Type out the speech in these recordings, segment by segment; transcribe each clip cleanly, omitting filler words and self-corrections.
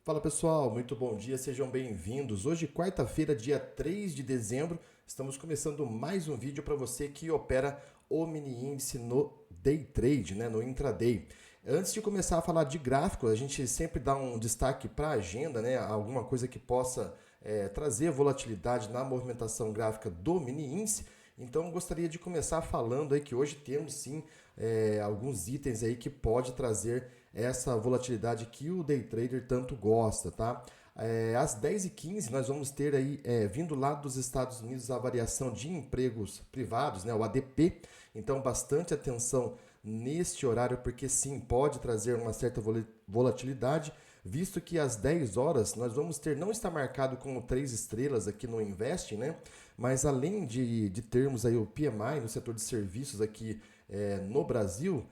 Fala pessoal, muito bom dia, sejam bem-vindos. Hoje, quarta-feira, dia 3 de dezembro, estamos começando mais um vídeo para você que opera o mini índice no day trade, no intraday. Antes de começar a falar de gráfico, a gente sempre dá um destaque para a agenda, alguma coisa que possa trazer volatilidade na movimentação gráfica do mini índice. Então, gostaria de começar falando aí que hoje temos sim alguns itens aí que pode trazer essa volatilidade que o day trader tanto gosta, tá? Às 10h15 nós vamos ter aí, vindo lá dos Estados Unidos, a variação de empregos privados, o ADP. Então, bastante atenção neste horário, porque sim, pode trazer uma certa volatilidade, visto que às 10 horas nós vamos ter, não está marcado como 3 estrelas aqui no Invest, mas além de termos aí o PMI no setor de serviços aqui no Brasil,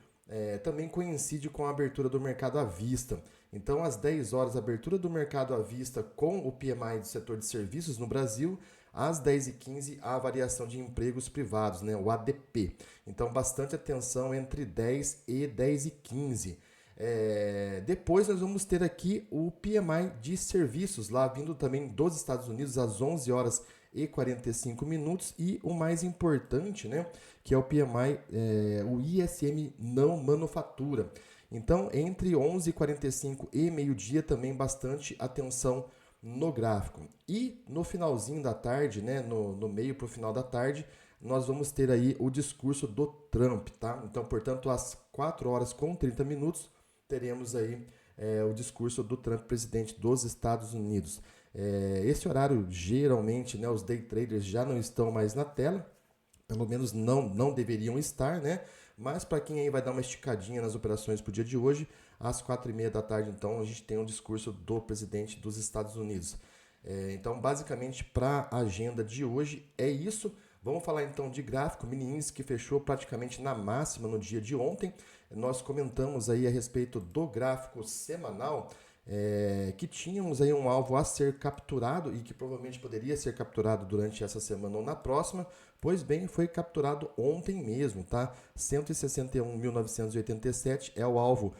também coincide com a abertura do mercado à vista. Então, às 10 horas, a abertura do mercado à vista com o PMI do setor de serviços no Brasil, às 10h15, a variação de empregos privados, o ADP. Então, bastante atenção entre 10 e 10h15. Depois nós vamos ter aqui o PMI de serviços, lá vindo também dos Estados Unidos às 11 horas e 45 minutos, e o mais importante, que é o PMI, o ISM não manufatura. Então, entre 11h45 e meio-dia, também bastante atenção no gráfico. E no finalzinho da tarde, no meio para o final da tarde, nós vamos ter aí o discurso do Trump, tá? Então, portanto, às 4 horas com 30 minutos, teremos aí o discurso do Trump, presidente dos Estados Unidos. Esse horário, geralmente, os day traders já não estão mais na tela, pelo menos não deveriam estar, Mas para quem aí vai dar uma esticadinha nas operações para o dia de hoje, às 4h30 da tarde, então, a gente tem um discurso do presidente dos Estados Unidos. Então, basicamente, para a agenda de hoje é isso. Vamos falar então de gráfico, mini índice que fechou praticamente na máxima no dia de ontem. Nós comentamos aí a respeito do gráfico semanal, que tínhamos aí um alvo a ser capturado e que provavelmente poderia ser capturado durante essa semana ou na próxima. Pois bem, foi capturado ontem mesmo, tá? 161.987 é o alvo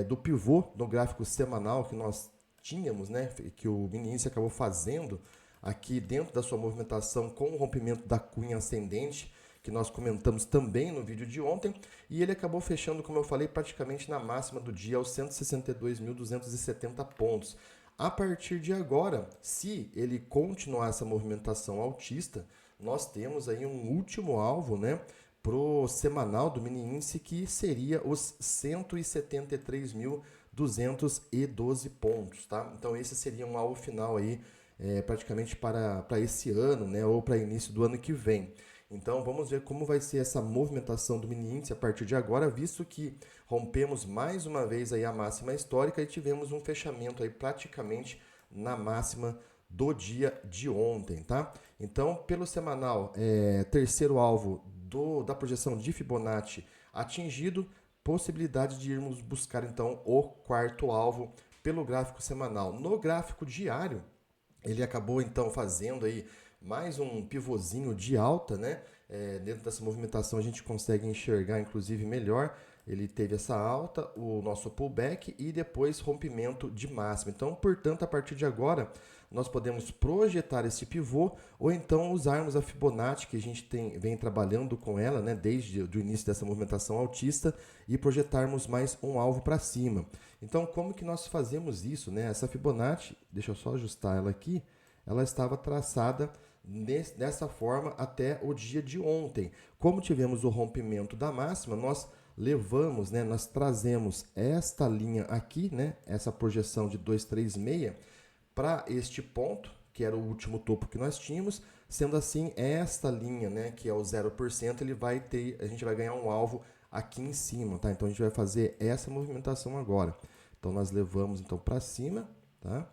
do pivô no gráfico semanal que nós tínhamos, que o mini índice acabou fazendo aqui dentro da sua movimentação com o rompimento da cunha ascendente, que nós comentamos também no vídeo de ontem, e ele acabou fechando, como eu falei, praticamente na máxima do dia, aos 162.270 pontos. A partir de agora, se ele continuar essa movimentação altista, nós temos aí um último alvo, pro semanal do mini índice, que seria os 173.212 pontos, tá? Então esse seria um alvo final aí, praticamente para esse ano, ou para início do ano que vem. Então vamos ver como vai ser essa movimentação do mini índice a partir de agora, visto que rompemos mais uma vez aí a máxima histórica e tivemos um fechamento aí praticamente na máxima do dia de ontem, tá? Então, pelo semanal, terceiro alvo da projeção de Fibonacci atingido, possibilidade de irmos buscar então o quarto alvo pelo gráfico semanal. No gráfico diário, ele acabou então fazendo aí mais um pivôzinho de alta, dentro dessa movimentação a gente consegue enxergar inclusive melhor. Ele teve essa alta, o nosso pullback e depois rompimento de máxima. Então, portanto, a partir de agora, nós podemos projetar esse pivô ou então usarmos a Fibonacci, que a gente vem trabalhando com ela, desde o início dessa movimentação altista, e projetarmos mais um alvo para cima. Então, como que nós fazemos isso? Essa Fibonacci, deixa eu só ajustar ela aqui, ela estava traçada dessa forma até o dia de ontem. Como tivemos o rompimento da máxima, nós levamos, nós trazemos esta linha aqui, essa projeção de 236 para este ponto, que era o último topo que nós tínhamos. Sendo assim, esta linha, que é o 0%, a gente vai ganhar um alvo aqui em cima, tá? Então a gente vai fazer essa movimentação agora. Então nós levamos então para cima, tá?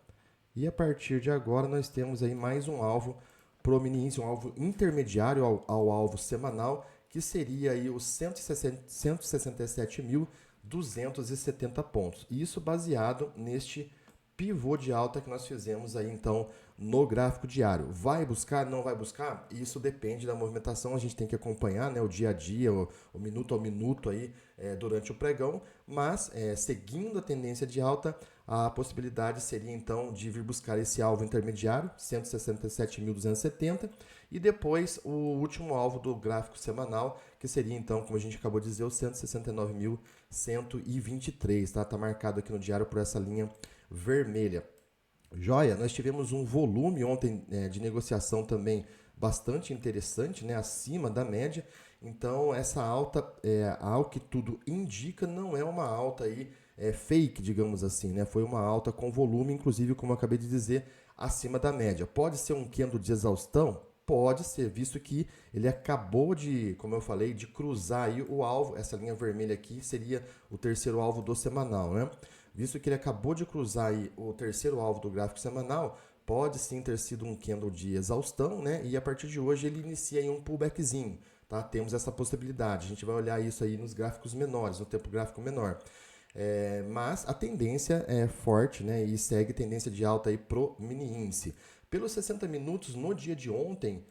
E a partir de agora nós temos aí mais um alvo pro mini índice, um alvo intermediário ao alvo semanal, que seria aí os 167.270 pontos. E isso baseado neste pivô de alta que nós fizemos aí então no gráfico diário. Vai buscar, não vai buscar? Isso depende da movimentação, a gente tem que acompanhar, né, o dia a dia, o minuto ao minuto aí durante o pregão, mas seguindo a tendência de alta, a possibilidade seria então de vir buscar esse alvo intermediário, 167.270, e depois o último alvo do gráfico semanal, que seria então, como a gente acabou de dizer, o 169.123, tá? Tá marcado aqui no diário por essa linha vermelha. Joia, nós tivemos um volume ontem de negociação também bastante interessante, né, acima da média. Então essa alta, ao que tudo indica, não é uma alta aí fake, digamos assim, né? Foi uma alta com volume, inclusive, como eu acabei de dizer, acima da média. Pode ser um candle de exaustão? Pode ser, visto que ele acabou de, como eu falei, de cruzar aí o alvo. Essa linha vermelha aqui seria o terceiro alvo do semanal, né? Visto que ele acabou de cruzar aí o terceiro alvo do gráfico semanal, pode sim ter sido um candle de exaustão, né? E a partir de hoje ele inicia aí um pullbackzinho, tá? Temos essa possibilidade. A gente vai olhar isso aí nos gráficos menores, no tempo gráfico menor. Mas a tendência é forte, né? E segue tendência de alta aí pro mini índice. Pelos 60 minutos no dia de ontem,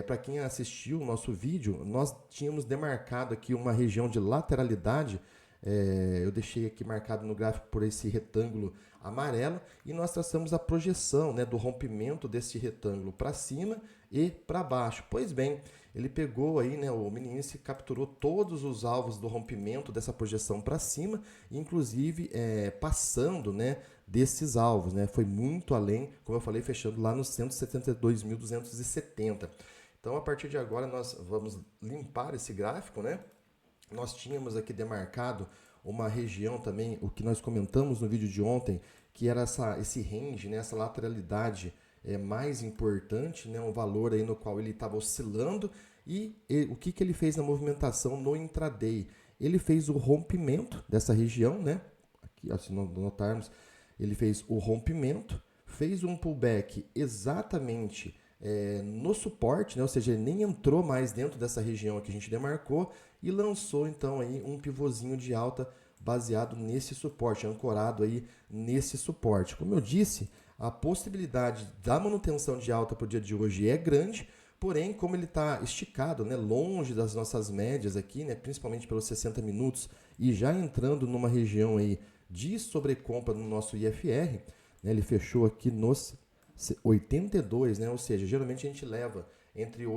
para quem assistiu o nosso vídeo, nós tínhamos demarcado aqui uma região de lateralidade. Eu deixei aqui marcado no gráfico por esse retângulo amarelo e nós traçamos a projeção, né, do rompimento desse retângulo para cima e para baixo. Pois bem, ele pegou aí, né, o mini índice capturou todos os alvos do rompimento dessa projeção para cima, inclusive passando, né, desses alvos, né, foi muito além, como eu falei, fechando lá nos 172.270. Então, a partir de agora, nós vamos limpar esse gráfico, né? Nós tínhamos aqui demarcado uma região também, o que nós comentamos no vídeo de ontem, que era esse range, né, essa lateralidade mais importante, né, um valor aí no qual ele estava oscilando. E o que ele fez na movimentação no intraday? Ele fez o rompimento dessa região, né? Aqui, se notarmos, ele fez o rompimento, fez um pullback exatamente no suporte, né? Ou seja, ele nem entrou mais dentro dessa região que a gente demarcou e lançou então aí um pivôzinho de alta baseado nesse suporte, ancorado aí nesse suporte. Como eu disse, a possibilidade da manutenção de alta para o dia de hoje é grande, porém, como ele está esticado, né, longe das nossas médias aqui, né, principalmente pelos 60 minutos, e já entrando numa região aí de sobrecompra no nosso IFR, né, ele fechou aqui nos 82, né, ou seja, geralmente a gente leva entre o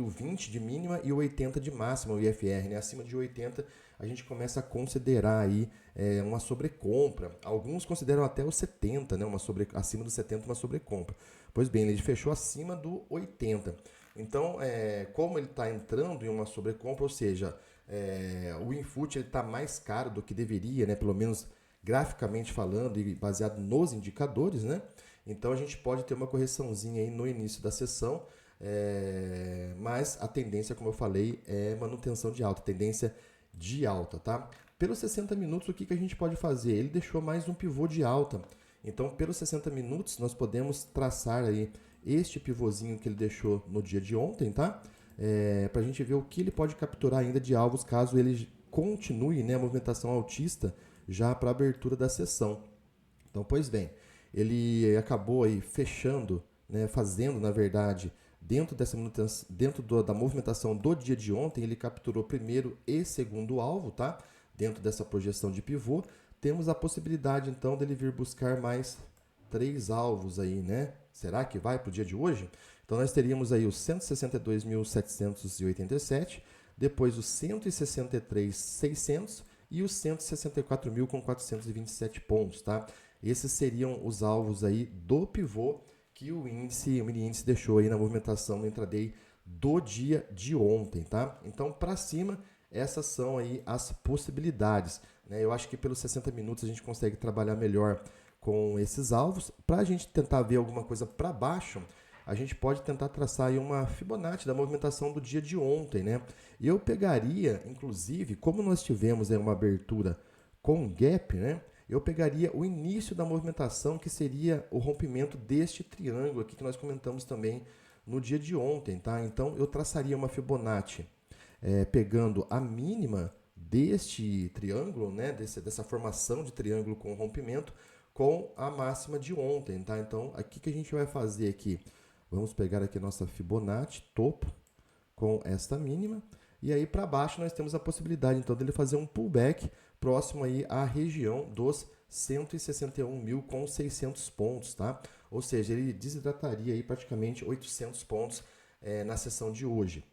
20 de mínima e o 80 de máxima o IFR, né? Acima de 80 a gente começa a considerar aí uma sobrecompra. Alguns consideram até o 70, né? Acima do 70 uma sobrecompra. Pois bem, ele fechou acima do 80. Então, como ele está entrando em uma sobrecompra, ou seja, o input está mais caro do que deveria, né? Pelo menos graficamente falando e baseado nos indicadores, né? Então a gente pode ter uma correçãozinha aí no início da sessão. Mas a tendência, como eu falei, é manutenção de alta, tendência de alta, tá? Pelos 60 minutos, o que a gente pode fazer? Ele deixou mais um pivô de alta. Então, pelos 60 minutos, nós podemos traçar aí este pivôzinho que ele deixou no dia de ontem, tá? Para a gente ver o que ele pode capturar ainda de alvos, caso ele continue, né, a movimentação altista já para a abertura da sessão. Então, pois bem, ele acabou aí fechando, né, fazendo, na verdade, dentro da movimentação do dia de ontem, ele capturou primeiro e segundo alvo, tá? Dentro dessa projeção de pivô, temos a possibilidade então dele vir buscar mais 3 alvos aí, né? Será que vai para o dia de hoje? Então nós teríamos aí os 162.787, depois os 163.600 e os 164.427 pontos, tá? Esses seriam os alvos aí do pivô que o mini índice deixou aí na movimentação no intraday do dia de ontem, tá? Então, para cima, essas são aí as possibilidades, né? Eu acho que pelos 60 minutos a gente consegue trabalhar melhor com esses alvos. Para a gente tentar ver alguma coisa para baixo, a gente pode tentar traçar aí uma Fibonacci da movimentação do dia de ontem, né? Eu pegaria, inclusive, como nós tivemos aí uma abertura com gap, né? Eu pegaria o início da movimentação, que seria o rompimento deste triângulo aqui que nós comentamos também no dia de ontem, tá? Então, eu traçaria uma Fibonacci pegando a mínima deste triângulo, né? Dessa formação de triângulo com rompimento, com a máxima de ontem, tá? Então, aqui que a gente vai fazer aqui, vamos pegar aqui a nossa Fibonacci, topo, com esta mínima, e aí para baixo nós temos a possibilidade, então, dele fazer um pullback próximo aí à região dos 161.600 pontos, tá? Ou seja, ele desidrataria aí praticamente 800 pontos na sessão de hoje,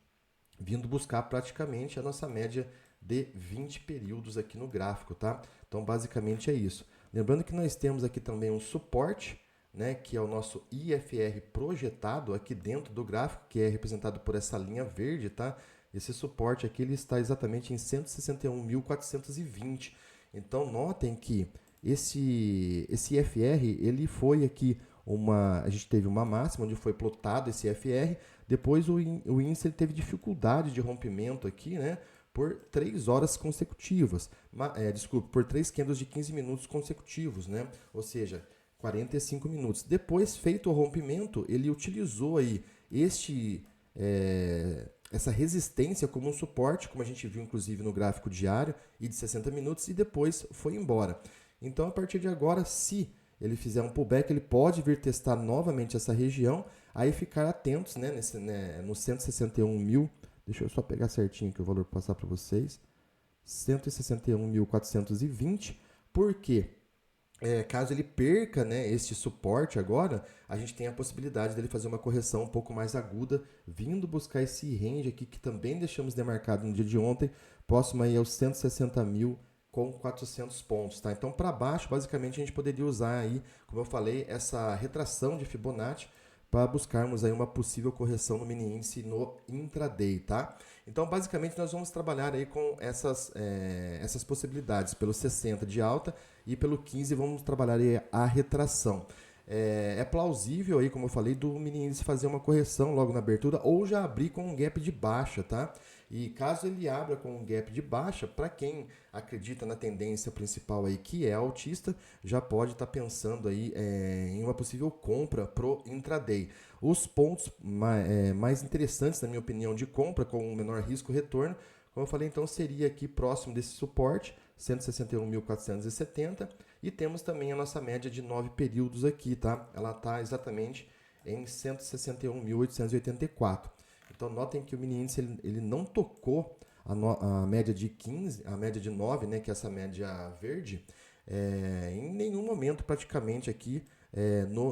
vindo buscar praticamente a nossa média de 20 períodos aqui no gráfico, tá? Então, basicamente é isso. Lembrando que nós temos aqui também um suporte, né, que é o nosso IFR projetado aqui dentro do gráfico, que é representado por essa linha verde, tá? Esse suporte aqui ele está exatamente em 161.420. Então, notem que esse IFR, ele foi aqui a gente teve uma máxima onde foi plotado esse IFR, depois o índice ele teve dificuldade de rompimento aqui, né? Por 3 horas consecutivas, por 3 candles de 15 minutos consecutivos, né? Ou seja, 45 minutos. Depois, feito o rompimento, ele utilizou aí essa resistência como um suporte, como a gente viu inclusive no gráfico diário, e de 60 minutos, e depois foi embora. Então, a partir de agora, se ele fizer um pullback, ele pode vir testar novamente essa região, aí ficar atentos, né, no 161 mil. Deixa eu só pegar certinho aqui o valor para passar para vocês. 161.420. Por quê? Caso ele perca, né, este suporte agora, a gente tem a possibilidade dele fazer uma correção um pouco mais aguda, vindo buscar esse range aqui que também deixamos demarcado no dia de ontem, próximo aí aos 160.000 com 400 pontos, tá? Então, para baixo, basicamente, a gente poderia usar aí, como eu falei, essa retração de Fibonacci para buscarmos aí uma possível correção no mini índice no intraday, tá? Então, basicamente, nós vamos trabalhar aí com essas possibilidades, pelo 60 de alta e pelo 15 vamos trabalhar aí a retração. É plausível aí, como eu falei, do mini índice fazer uma correção logo na abertura ou já abrir com um gap de baixa, tá? E caso ele abra com um gap de baixa, para quem acredita na tendência principal aí, que é altista, já pode estar pensando aí em uma possível compra pro intraday. Os pontos mais interessantes, na minha opinião, de compra com o menor risco-retorno, como eu falei, então seria aqui próximo desse suporte, 161.470, e temos também a nossa média de 9 períodos aqui, tá? Ela está exatamente em 161.884. Então, notem que o mini índice ele não tocou a média de 15, a média de 9, né, que é essa média verde, em nenhum momento praticamente aqui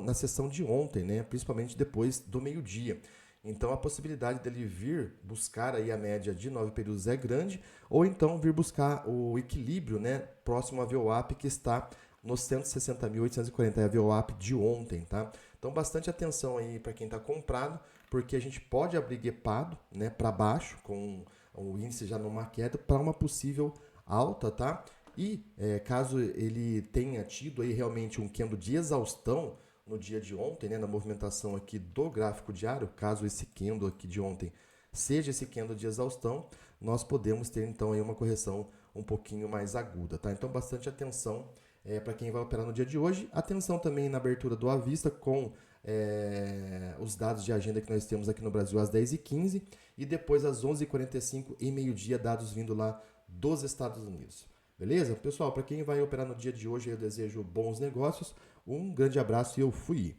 na sessão de ontem, né, principalmente depois do meio-dia. Então, a possibilidade dele vir buscar aí a média de 9 períodos é grande, ou então vir buscar o equilíbrio, né, próximo à VWAP que está nos 160.840, é a VWAP de ontem, tá? Então, bastante atenção aí para quem está comprado, porque a gente pode abrir gapado, né, para baixo, com o índice já numa queda, para uma possível alta, tá? E caso ele tenha tido aí realmente um candle de exaustão no dia de ontem, né, na movimentação aqui do gráfico diário, caso esse candle aqui de ontem seja esse candle de exaustão, nós podemos ter então aí uma correção um pouquinho mais aguda, tá? Então, bastante atenção para quem vai operar no dia de hoje. Atenção também na abertura do à vista com os dados de agenda que nós temos aqui no Brasil às 10h15 e depois às 11h45 e meio-dia, dados vindo lá dos Estados Unidos. Beleza? Pessoal, para quem vai operar no dia de hoje, eu desejo bons negócios, um grande abraço e eu fui!